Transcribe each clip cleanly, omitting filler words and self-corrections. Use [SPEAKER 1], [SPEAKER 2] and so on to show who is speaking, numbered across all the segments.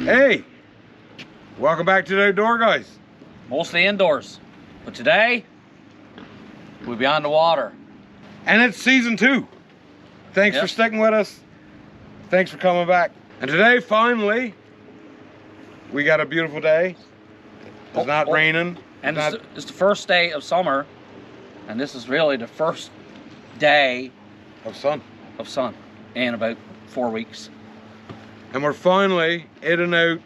[SPEAKER 1] Hey, welcome back to the Outdoor Guys.
[SPEAKER 2] Mostly indoors, but today we'll be on the water.
[SPEAKER 1] And it's season 2. Thanks for sticking with us. Thanks for coming back. And today, finally, we got a beautiful day. It's not raining.
[SPEAKER 2] And it's the first day of summer, and this is really the first day
[SPEAKER 1] of sun
[SPEAKER 2] in about 4 weeks.
[SPEAKER 1] And we're finally heading out.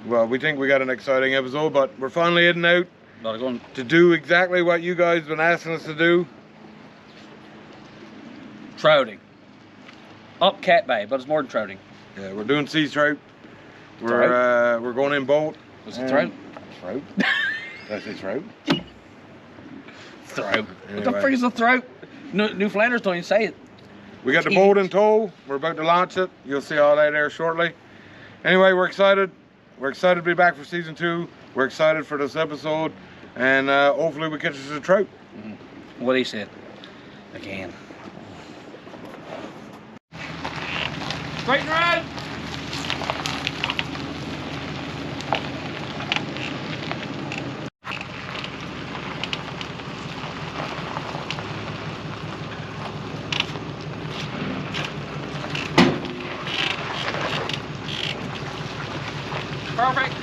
[SPEAKER 1] Well, we think we got an exciting episode, but we're finally heading out to do exactly what you guys have been asking us to do.
[SPEAKER 2] Trouting. Up Cat Bay, but it's more than trouting.
[SPEAKER 1] Yeah, we're doing sea trout. We're going in boat.
[SPEAKER 2] Was it trout?
[SPEAKER 1] Trout. Did I say trout?
[SPEAKER 2] Throat.
[SPEAKER 1] Anyway.
[SPEAKER 2] What the frick is a throat? Newfoundlanders don't even say it.
[SPEAKER 1] We got the boat in tow. We're about to launch it. You'll see all that there shortly. Anyway, we're excited. We're excited to be back for season 2. We're excited for this episode, and hopefully we catch us a trout.
[SPEAKER 2] What he said. Again. Straight and red. Perfect.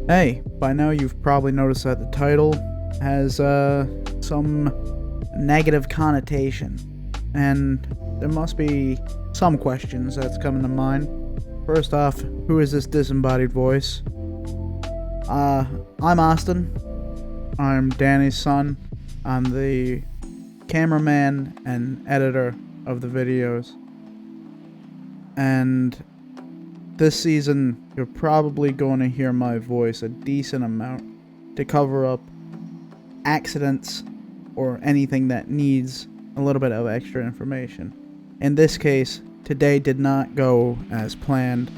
[SPEAKER 3] Hey, by now you've probably noticed that the title has some negative connotation, and there must be some questions that's coming to mind. First off, who is this disembodied voice? I'm Austin. I'm Danny's son. I'm the cameraman and editor of the videos. And this season, you're probably going to hear my voice a decent amount to cover up accidents or anything that needs a little bit of extra information. In this case, today did not go as planned,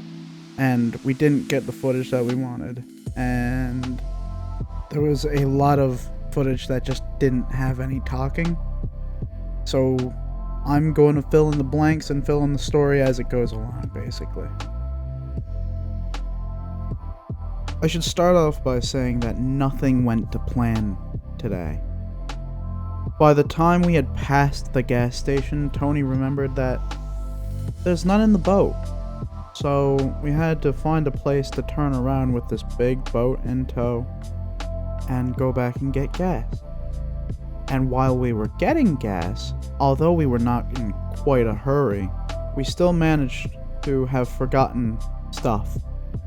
[SPEAKER 3] and we didn't get the footage that we wanted. And there was a lot of footage that just didn't have any talking. So I'm going to fill in the blanks and fill in the story as it goes along, basically. I should start off by saying that nothing went to plan today. By the time we had passed the gas station, Tony remembered that there's none in the boat. So we had to find a place to turn around with this big boat in tow and go back and get gas. And while we were getting gas, although we were not in quite a hurry, we still managed to have forgotten stuff.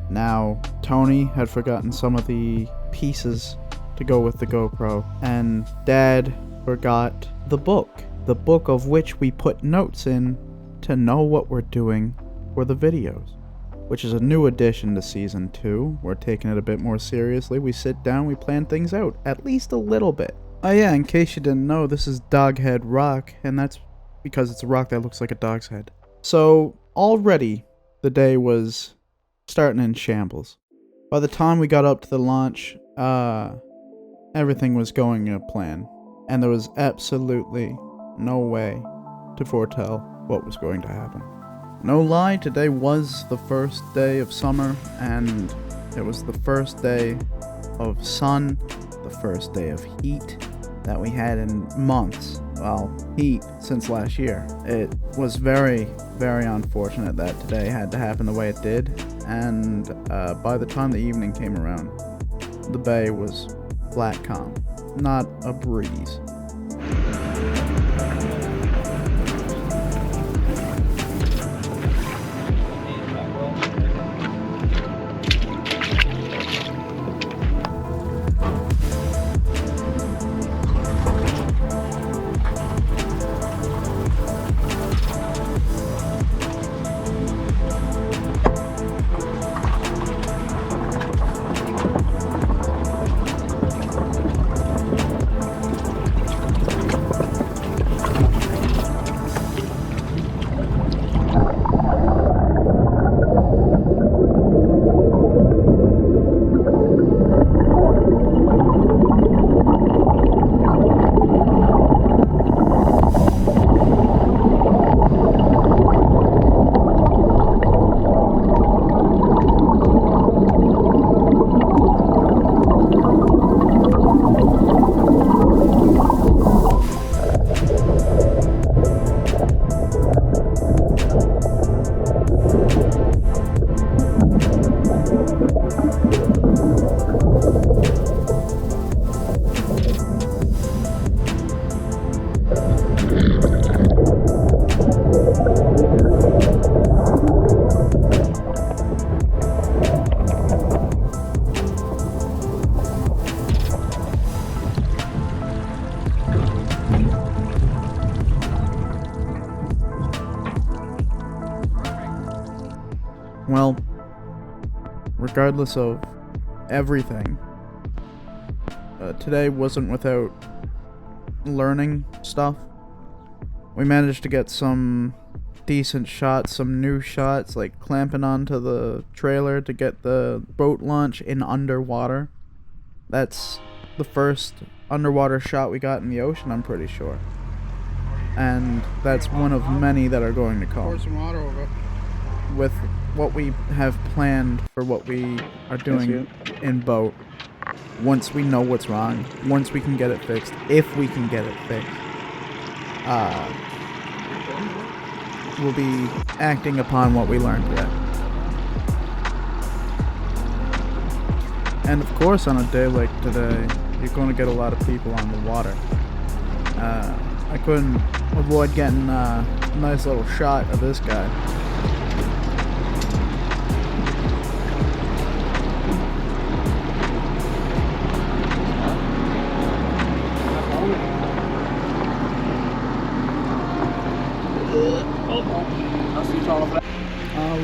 [SPEAKER 3] Now, Tony had forgotten some of the pieces to go with the GoPro, and Dad forgot the book of which we put notes in to know what we're doing for the videos, which is a new addition to season 2. We're taking it a bit more seriously. We sit down, we plan things out, at least a little bit. Oh yeah, in case you didn't know, this is Doghead Rock, and that's because it's a rock that looks like a dog's head. So, already, the day was starting in shambles. By the time we got up to the launch, everything was going to plan, and there was absolutely no way to foretell what was going to happen. No lie, today was the first day of summer, and it was the first day of sun, the first day of heat that we had in months. Well, heat since last year. It was very, very unfortunate that today had to happen the way it did, and by the time the evening came around, the bay was flat calm, not a breeze. Well, regardless of everything, today wasn't without learning stuff. We managed to get some decent shots, some new shots, like clamping onto the trailer to get the boat launch in underwater. That's the first underwater shot we got in the ocean, I'm pretty sure. And that's one of many that are going to come.
[SPEAKER 4] Pour some water over.
[SPEAKER 3] With what we have planned for what we are doing in boat, once we know what's wrong, once we can get it fixed, if we can get it fixed, we'll be acting upon what we learned today. And of course, on a day like today, you're going to get a lot of people on the water. I couldn't avoid getting a nice little shot of this guy.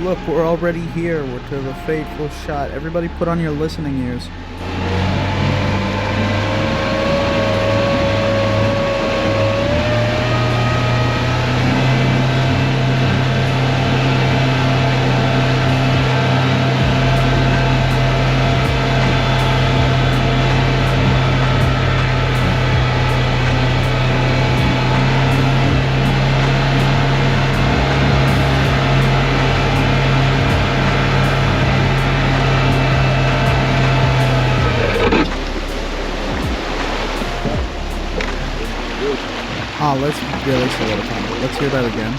[SPEAKER 3] Look, we're already here. We're to the fateful shot. Everybody put on your listening ears. Oh, let's really solidify it. Let's hear that again.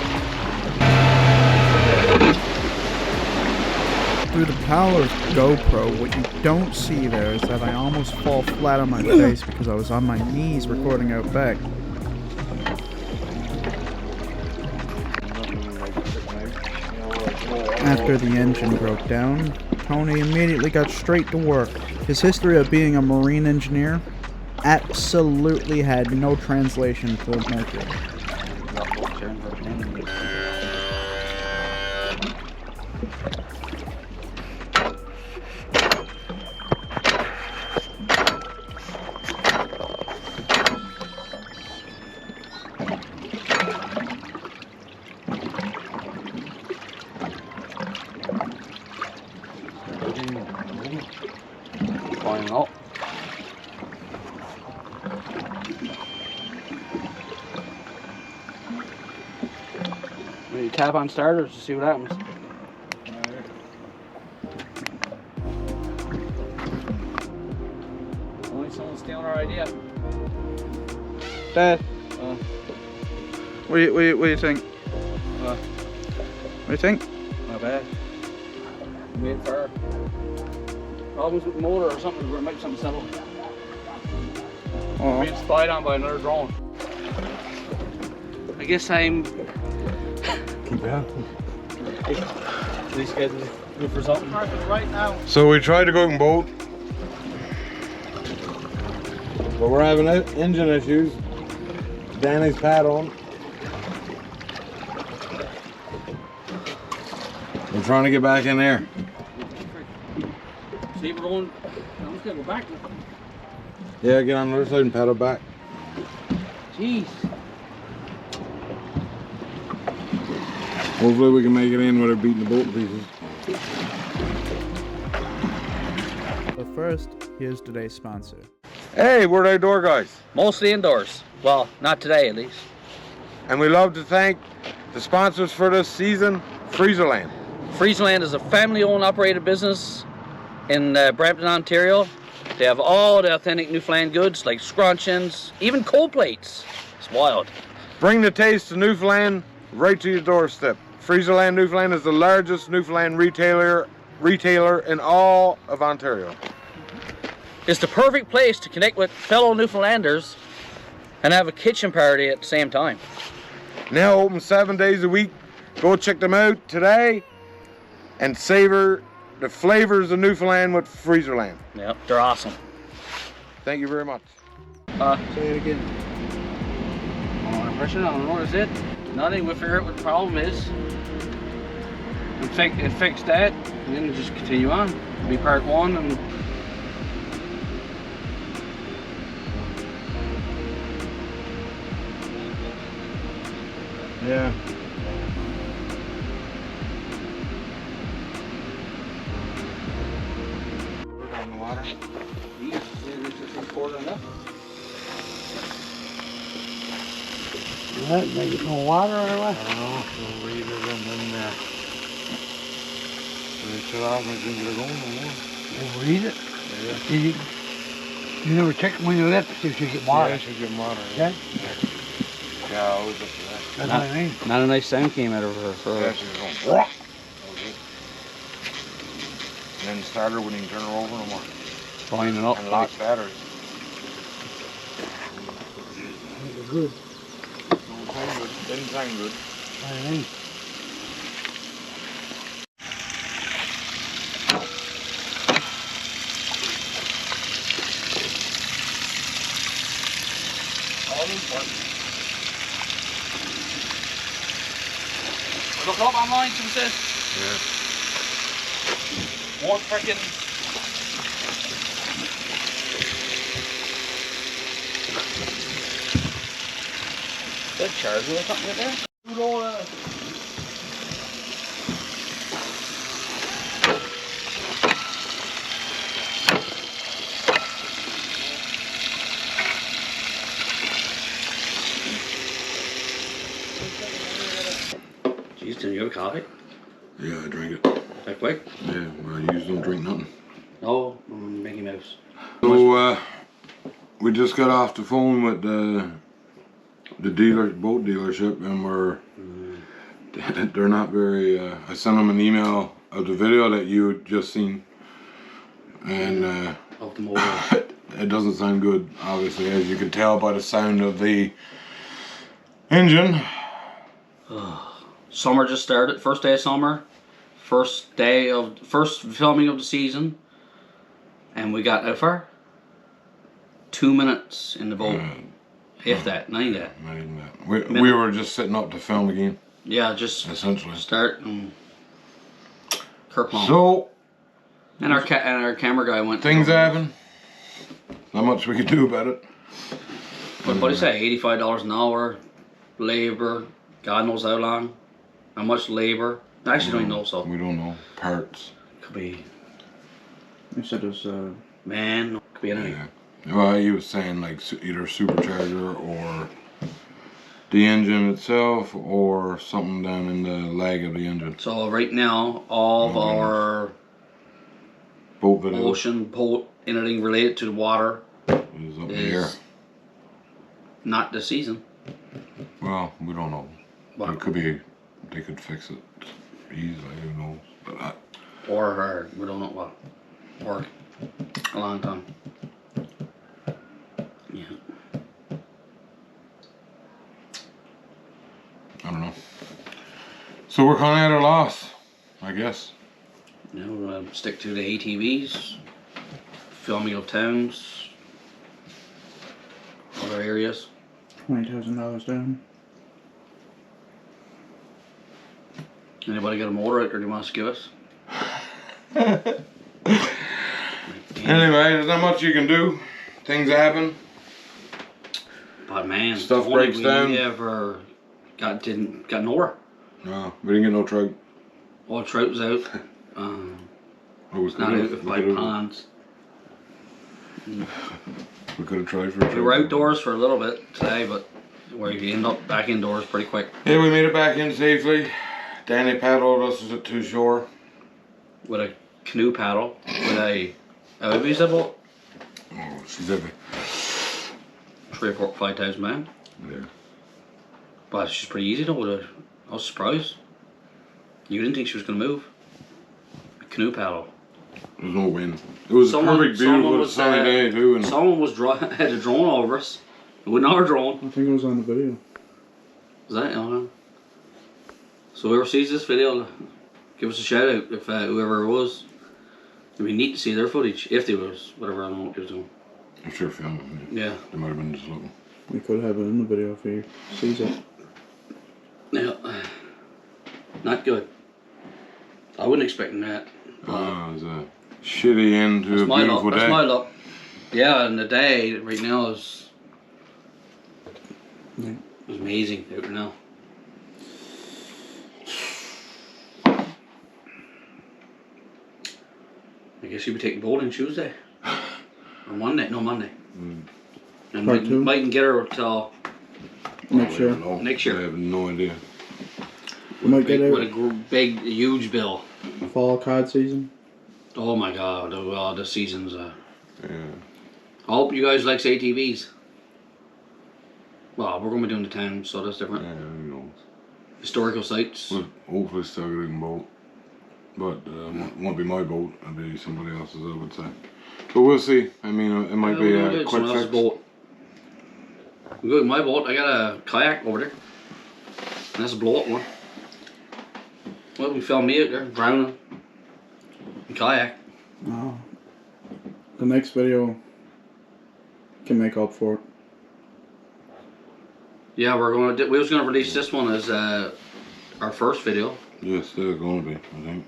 [SPEAKER 3] Through the power of GoPro, what you don't see there is that I almost fall flat on my face because I was on my knees recording out back. After the engine broke down, Tony immediately got straight to work. His history of being a marine engineer absolutely had no translation to Mercury.
[SPEAKER 2] Flying out. You tap on starters to see what happens. Only someone's stealing our idea.
[SPEAKER 4] Dad, what do you think?
[SPEAKER 2] What
[SPEAKER 4] do you think?
[SPEAKER 2] Not bad. Wait for problems with the motor or something. We're gonna make something settle.
[SPEAKER 4] Oh.
[SPEAKER 2] Being spied on by another drone. I guess I'm.
[SPEAKER 1] Keep out.
[SPEAKER 2] These guys are good for something.
[SPEAKER 4] Right now.
[SPEAKER 1] So we tried to go in boat, but we're having engine issues. Danny's pad on. We're trying to get back in there.
[SPEAKER 2] See, we're going. I'm just gonna go back.
[SPEAKER 1] Yeah, get on the other side and paddle back.
[SPEAKER 2] Jeez.
[SPEAKER 1] Hopefully we can make it in without beating the boat to pieces.
[SPEAKER 3] But first, here's today's sponsor.
[SPEAKER 1] Hey, we're the Outdoor Guys.
[SPEAKER 2] Mostly indoors. Well, not today at least.
[SPEAKER 1] And we love to thank the sponsors for this season, Freezerland.
[SPEAKER 2] Freezeland is a family-owned operated business in Brampton, Ontario. They have all the authentic Newfoundland goods like scrunchions, even cold plates. It's wild.
[SPEAKER 1] Bring the taste of Newfoundland right to your doorstep. Freezerland Newfoundland is the largest Newfoundland retailer in all of Ontario.
[SPEAKER 2] It's the perfect place to connect with fellow Newfoundlanders and have a kitchen party at the same time.
[SPEAKER 1] Now open 7 days a week. Go check them out today and savor the flavors of Newfoundland with Freezerland.
[SPEAKER 2] Yep, they're awesome.
[SPEAKER 1] Thank you very much.
[SPEAKER 4] Say it again.
[SPEAKER 2] Pressure, I don't know what is it. Nothing, we'll figure out what the problem is. and fix that, and then just continue on. It'll be part 1, and
[SPEAKER 1] Yeah. We're on the water.
[SPEAKER 5] What, make it no water or what?
[SPEAKER 1] I don't know, we'll read it and then we shut off and didn't get it going no more.
[SPEAKER 5] We'll read it.
[SPEAKER 1] Yeah.
[SPEAKER 5] Did you never check when you left to see if you get water?
[SPEAKER 1] Yeah, I should get water.
[SPEAKER 5] Yeah?
[SPEAKER 1] Yeah, I always up to that.
[SPEAKER 5] That's what I mean.
[SPEAKER 2] not a nice sound came out of her.
[SPEAKER 1] Yeah, she was going, "Wah!" That was it. And then starter wouldn't even turn her over no more.
[SPEAKER 2] Lining up.
[SPEAKER 1] And locked batteries.
[SPEAKER 5] Good.
[SPEAKER 1] Don't sound good. Didn't sound good.
[SPEAKER 5] That's what I mean.
[SPEAKER 2] Look up online, some says.
[SPEAKER 1] Yeah.
[SPEAKER 2] One freaking. Good charger or something right there? Jeez, didn't you have coffee?
[SPEAKER 1] Yeah, I drink it.
[SPEAKER 2] That quick?
[SPEAKER 1] Yeah, well, I usually don't drink nothing.
[SPEAKER 2] No, Mickey Mouse.
[SPEAKER 1] So, we just got off the phone with the boat dealership, and they're not very, I sent them an email of the video that you just seen, and
[SPEAKER 2] Of the motor.
[SPEAKER 1] it doesn't sound good, obviously, as you can tell by the sound of the engine.
[SPEAKER 2] Summer just started. First day of summer. First filming of the season. And we got how far? 2 minutes in the boat. If that, not even that.
[SPEAKER 1] Not even that. We were just setting up to film again,
[SPEAKER 2] Yeah, just
[SPEAKER 1] essentially.
[SPEAKER 2] start and Kirk on.
[SPEAKER 1] So,
[SPEAKER 2] And our camera guy went.
[SPEAKER 1] things happen. Not much we could do about it.
[SPEAKER 2] What do you say? $85 an hour, labor. God knows how long. How much labor? I actually don't even know. So
[SPEAKER 1] We don't know. Parts.
[SPEAKER 2] could be
[SPEAKER 4] You said it was
[SPEAKER 2] man. Could be anything.
[SPEAKER 1] Yeah. Well, he was saying like either supercharger or the engine itself or something down in the leg of the engine.
[SPEAKER 2] So right now, all of our
[SPEAKER 1] Boat video
[SPEAKER 2] ocean boat, anything related to the water,
[SPEAKER 1] is up in the air.
[SPEAKER 2] is not this season.
[SPEAKER 1] Well, we don't know.
[SPEAKER 2] But,
[SPEAKER 1] It could be, they could fix it easily, who knows. But
[SPEAKER 2] or hard. We don't know what. Or a long time. Yeah.
[SPEAKER 1] I don't know. So we're kind of at a loss, I guess.
[SPEAKER 2] You know, stick to the ATVs, filming of towns, other areas.
[SPEAKER 4] $20,000 down.
[SPEAKER 2] Anybody got a motor out there they want to give us?
[SPEAKER 1] Anyway, there's not much you can do. Things happen.
[SPEAKER 2] But man,
[SPEAKER 1] Stuff
[SPEAKER 2] only
[SPEAKER 1] breaks
[SPEAKER 2] we
[SPEAKER 1] down.
[SPEAKER 2] Never got nowhere.
[SPEAKER 1] No, we didn't get no truck.
[SPEAKER 2] All trout was out.
[SPEAKER 1] Oh, we
[SPEAKER 2] Not
[SPEAKER 1] could've-
[SPEAKER 2] out by
[SPEAKER 1] we could've-
[SPEAKER 2] ponds.
[SPEAKER 1] We could have tried for a truck.
[SPEAKER 2] We were outdoors for a little bit today, but where you end up back indoors pretty quick.
[SPEAKER 1] Yeah, we made it back in safely. Danny paddled us to shore.
[SPEAKER 2] With a canoe paddle, with a how big is that boat?
[SPEAKER 1] Oh, she's heavy.
[SPEAKER 2] 3,000 or 5,000 man.
[SPEAKER 1] Yeah.
[SPEAKER 2] But she's pretty easy though. I was surprised. You didn't think she was gonna move. A canoe paddle.
[SPEAKER 1] There's no wind. It was a perfect beautiful sunny day too. And
[SPEAKER 2] Someone was had a drone over us. It wasn't our drone.
[SPEAKER 4] I think it was on the video.
[SPEAKER 2] Is that? So whoever sees this video, give us a shout out if whoever it was. It'd be neat to see their footage if there was whatever I don't know what they was doing.
[SPEAKER 1] I'm sure filming.
[SPEAKER 2] Yeah.
[SPEAKER 1] They might have been just looking.
[SPEAKER 4] We could have it in the video if he sees it.
[SPEAKER 2] Yeah. Not good. I wasn't expecting that.
[SPEAKER 1] It was a shitty end to a
[SPEAKER 2] That's my luck.
[SPEAKER 1] beautiful
[SPEAKER 2] That's
[SPEAKER 1] day.
[SPEAKER 2] my luck. Yeah, and the day right now is amazing out now. I guess you'll be taking bowling Tuesday. Or Monday. No, Monday. And
[SPEAKER 4] Part two.
[SPEAKER 2] mightn't get her till
[SPEAKER 4] Next year.
[SPEAKER 1] No,
[SPEAKER 2] Next year.
[SPEAKER 1] I have no idea.
[SPEAKER 4] We might get
[SPEAKER 2] with
[SPEAKER 4] out
[SPEAKER 2] a big, huge bill.
[SPEAKER 4] fall card season.
[SPEAKER 2] Oh my god, well, the season's
[SPEAKER 1] Yeah.
[SPEAKER 2] I hope you guys likes ATVs. Well, we're going to be doing the town, so that's different.
[SPEAKER 1] Yeah, who knows.
[SPEAKER 2] Historical sites.
[SPEAKER 1] Well, hopefully still get a boat. But won't be my boat, it'll be somebody else's, I would say. But we'll see. I mean, it might be
[SPEAKER 2] we'll
[SPEAKER 1] a
[SPEAKER 2] get
[SPEAKER 1] quick
[SPEAKER 2] someone else's
[SPEAKER 1] fix.
[SPEAKER 2] boat. We go with my boat. I got a kayak over there. And that's a blow up one. Well, we filmed me out there drowning. In kayak.
[SPEAKER 4] Oh. The next video can make up for it.
[SPEAKER 2] Yeah, we was gonna release this one as our first video.
[SPEAKER 1] Yes, they're going to be, I think.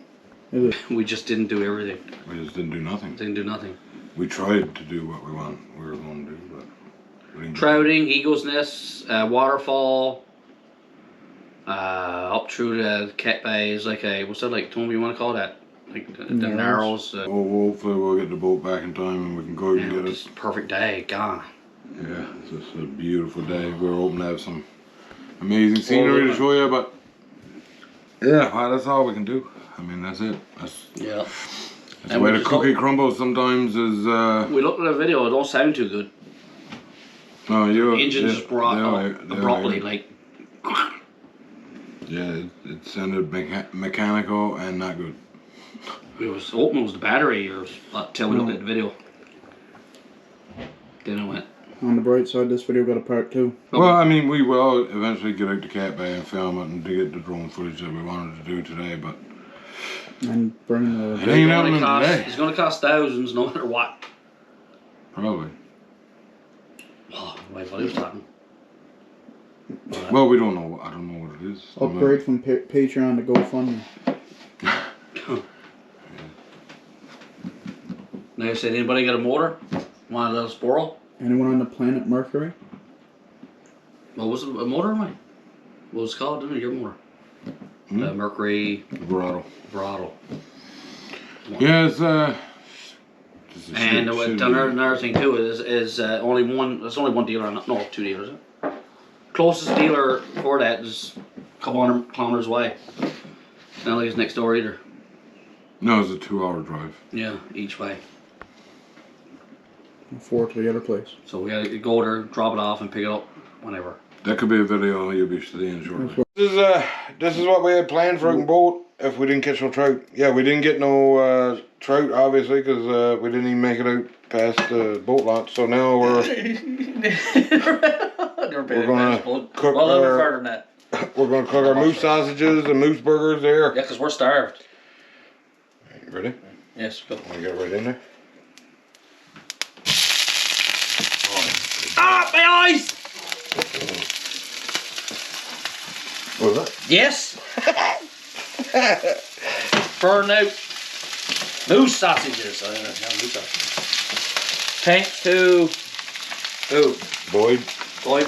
[SPEAKER 4] It is.
[SPEAKER 2] We just didn't do everything.
[SPEAKER 1] We just didn't do nothing.
[SPEAKER 2] Didn't do nothing.
[SPEAKER 1] We tried to do what we were going to do, but we didn't.
[SPEAKER 2] Trouting, eagle's nest, waterfall, up through the cat bays, like a what's that like? Tony, you want to call that? Like the narrows.
[SPEAKER 1] Oh, hopefully we'll get the boat back in time and we can go out and get it.
[SPEAKER 2] Just perfect day, gone.
[SPEAKER 1] Yeah, it's just a beautiful day. We're hoping to have some amazing scenery to show you, but yeah, well, that's all we can do. I mean, that's it. That's
[SPEAKER 2] Yeah.
[SPEAKER 1] the way the cookie crumbles sometimes is.
[SPEAKER 2] We looked at the video. It don't sound too good.
[SPEAKER 1] No, you.
[SPEAKER 2] The engine just brought up abruptly, like.
[SPEAKER 1] Yeah, it sounded mechanical and not good.
[SPEAKER 2] We was hoping it was the battery, or till we looked at the video. Then it went.
[SPEAKER 4] On the bright side, this video got a part 2.
[SPEAKER 2] Oh.
[SPEAKER 1] Well, I mean, we will eventually get out to Cat Bay and film it and to get the drone footage that we wanted to do today, but
[SPEAKER 4] And bring
[SPEAKER 1] it
[SPEAKER 4] the...
[SPEAKER 1] ain't happening today.
[SPEAKER 2] It's going to cost thousands, no matter what.
[SPEAKER 1] Probably.
[SPEAKER 2] Oh, wait, what he was talking.
[SPEAKER 1] Well, we don't know. I don't know what it is.
[SPEAKER 4] Upgrade from Patreon to GoFundMe.
[SPEAKER 2] Now, said anybody got a motor? Want to let us borrow?
[SPEAKER 4] Anyone on the planet Mercury?
[SPEAKER 2] What was it? A motor, mate? What was it called? Didn't it? Your motor? Mercury
[SPEAKER 1] Vibrato.
[SPEAKER 2] Verado.
[SPEAKER 1] Yeah, it's just a
[SPEAKER 2] And
[SPEAKER 1] shit
[SPEAKER 2] another thing too is only one. There's only one dealer. No, 2 dealers. Closest dealer for that is a couple 100 kilometers away. Not like it's next door either.
[SPEAKER 1] No, it's a 2-hour drive.
[SPEAKER 2] Yeah, each way.
[SPEAKER 4] 4 to the other place.
[SPEAKER 2] So we gotta go there, drop it off, and pick it up whenever.
[SPEAKER 1] That could be a video you'll be seeing shortly. This is what we had planned for a boat if we didn't catch no trout. Yeah, we didn't get no trout obviously because we didn't even make it out past the boat launch. So now we're gonna cook
[SPEAKER 2] further than that.
[SPEAKER 1] we're gonna cook our moose sausages and moose burgers there.
[SPEAKER 2] Yeah, because we're starved.
[SPEAKER 1] Ready?
[SPEAKER 2] Yes, go.
[SPEAKER 1] Want to get it right in there?
[SPEAKER 2] Ah, my eyes!
[SPEAKER 1] What was that?
[SPEAKER 2] Yes. Burn out. Moose sausages. Moose sausages. Thanks to who?
[SPEAKER 1] Boyd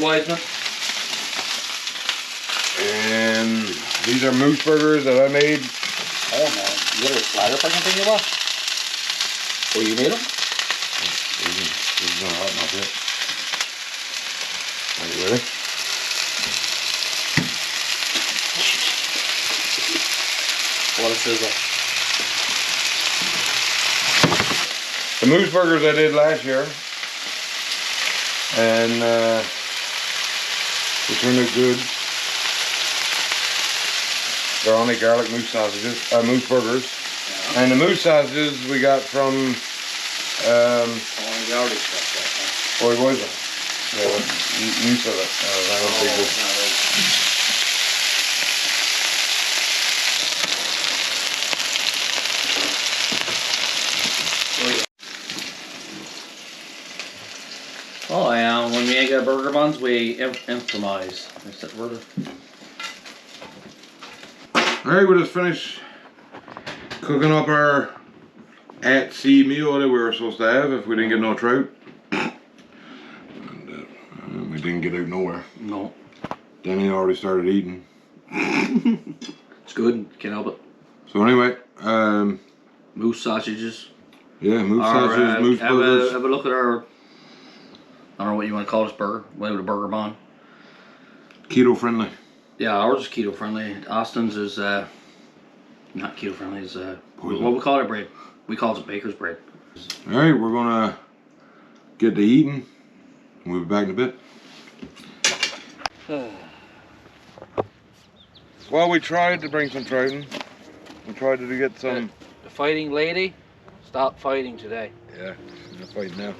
[SPEAKER 2] Wiseman.
[SPEAKER 1] And these are moose burgers that I made.
[SPEAKER 2] Oh man, you got a slider fucking thing you want? Oh, you made them?
[SPEAKER 1] This is not hot enough yet. Are you ready?
[SPEAKER 2] What a sizzle.
[SPEAKER 1] The moose burgers I did last year, and they turned out good. They're only garlic moose sausages, moose burgers,
[SPEAKER 2] Yeah.
[SPEAKER 1] and the moose sausages we got from
[SPEAKER 2] Oh, you already stuffed that.
[SPEAKER 1] Boy, was it? Yeah, you said it. That would be good.
[SPEAKER 2] Oh yeah, when we ain't got burger buns, we improvise. That's that word.
[SPEAKER 1] All right, we'll just finish Cooking up our at-sea meal that we were supposed to have if we didn't get no trout. And we didn't get out nowhere.
[SPEAKER 2] No.
[SPEAKER 1] Danny already started eating.
[SPEAKER 2] It's good. Can't help it.
[SPEAKER 1] So anyway,
[SPEAKER 2] Moose sausages.
[SPEAKER 1] yeah, moose sausages, moose burgers.
[SPEAKER 2] Have a look at our, I don't know what you want to call this burger. What would a burger bun?
[SPEAKER 1] Keto friendly.
[SPEAKER 2] Yeah, ours is keto friendly. Austin's is not keto friendly. Is what we call it bread. We call it baker's bread.
[SPEAKER 1] All right, we're gonna get to eating. We'll be back in a bit. Well, we tried to bring some trout in. We tried to get some.
[SPEAKER 2] The fighting lady, stop fighting today.
[SPEAKER 1] Yeah, she's not fighting now.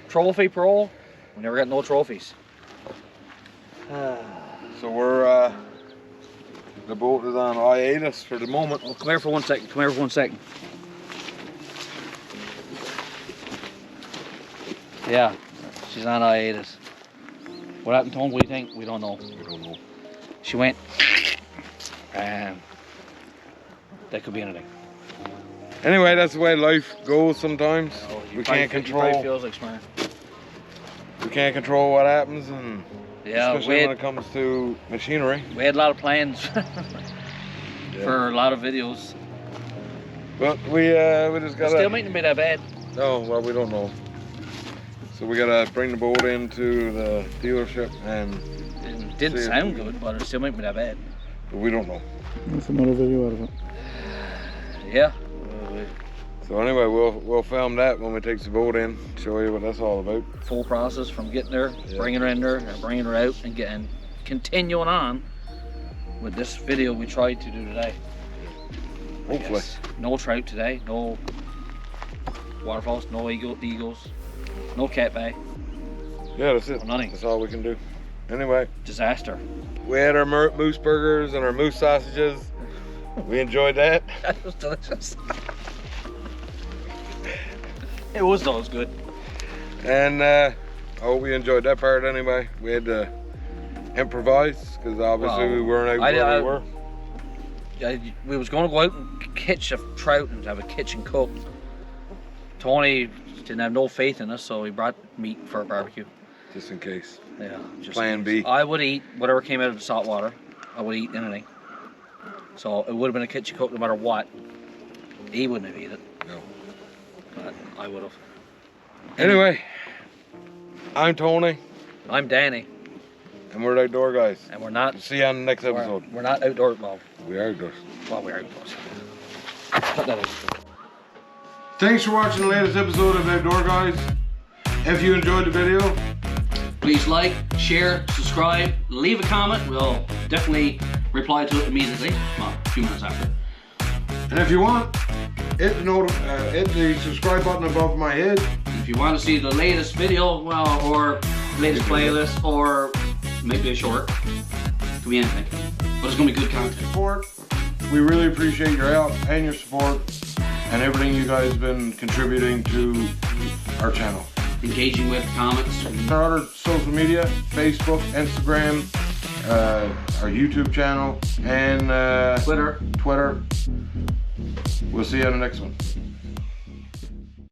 [SPEAKER 2] Trophy parole. We never got no trophies.
[SPEAKER 1] So we're the boat is on hiatus for the moment.
[SPEAKER 2] Oh, come here for 1 second. Come here for 1 second. Yeah, she's on hiatus. What happened to him? What do you think? We don't know.
[SPEAKER 1] We don't know.
[SPEAKER 2] She went, and that could be anything.
[SPEAKER 1] Anyway, that's the way life goes sometimes.
[SPEAKER 2] You
[SPEAKER 1] We
[SPEAKER 2] probably
[SPEAKER 1] can't
[SPEAKER 2] feel- you
[SPEAKER 1] control.
[SPEAKER 2] probably feels like swearing.
[SPEAKER 1] We can't control what happens, and
[SPEAKER 2] Yeah,
[SPEAKER 1] especially when it comes to machinery.
[SPEAKER 2] we had a lot of plans for a lot of videos.
[SPEAKER 1] But we just gotta.
[SPEAKER 2] Still mightn't be that bad.
[SPEAKER 1] No, well, we don't know. So we gotta bring the boat into the dealership, and
[SPEAKER 2] It didn't
[SPEAKER 1] See,
[SPEAKER 2] sound good, but it still mightn't be that bad.
[SPEAKER 1] but we don't know.
[SPEAKER 4] That's another video out of it.
[SPEAKER 2] Yeah.
[SPEAKER 1] So anyway, we'll film that when we take the boat in, show you what that's all about.
[SPEAKER 2] Full process from getting there,
[SPEAKER 1] Yeah.
[SPEAKER 2] bringing her in there, and bringing her out, and continuing on with this video we tried to do today.
[SPEAKER 1] Hopefully.
[SPEAKER 2] Yes. No trout today, no waterfalls, no eagles, no catbay,
[SPEAKER 1] Yeah, that's it.
[SPEAKER 2] nothing.
[SPEAKER 1] That's all we can do. Anyway,
[SPEAKER 2] Disaster.
[SPEAKER 1] we had our moose burgers and our moose sausages. We enjoyed that.
[SPEAKER 2] That was delicious. It was though, it was good.
[SPEAKER 1] And I hope you enjoyed that part anyway. We had to improvise because obviously
[SPEAKER 2] Well,
[SPEAKER 1] we weren't out where we were.
[SPEAKER 2] Yeah, we was going to go out and catch a trout and have a kitchen cook. Tony didn't have no faith in us, so he brought meat for a barbecue.
[SPEAKER 1] Just in case.
[SPEAKER 2] Yeah, just
[SPEAKER 1] Plan B.
[SPEAKER 2] I would eat whatever came out of the salt water. I would eat anything. So it would have been a kitchen cook no matter what. He wouldn't have eaten it.
[SPEAKER 1] No.
[SPEAKER 2] But I would have.
[SPEAKER 1] Anyway, I'm Tony,
[SPEAKER 2] I'm Danny,
[SPEAKER 1] and we're the Outdoor Guys.
[SPEAKER 2] and we're not.
[SPEAKER 1] See you on the next episode.
[SPEAKER 2] We're not outdoor. Well,
[SPEAKER 1] We are outdoors.
[SPEAKER 2] we're outdoors. Cut that out.
[SPEAKER 1] Thanks for watching the latest episode of Outdoor Guys. If you enjoyed the video,
[SPEAKER 2] Please like, share, subscribe, leave a comment. We'll definitely reply to it immediately. Well, a few minutes after.
[SPEAKER 1] and if you want, hit the subscribe button above my head.
[SPEAKER 2] If you want to see the latest video, well, or latest playlist, or maybe a short, could be anything. But it's gonna be good content.
[SPEAKER 1] Support. We really appreciate your help and your support and everything you guys have been contributing to our channel.
[SPEAKER 2] Engaging with comments.
[SPEAKER 1] Our other social media, Facebook, Instagram, our YouTube channel, and
[SPEAKER 2] Twitter.
[SPEAKER 1] We'll see you on the next one.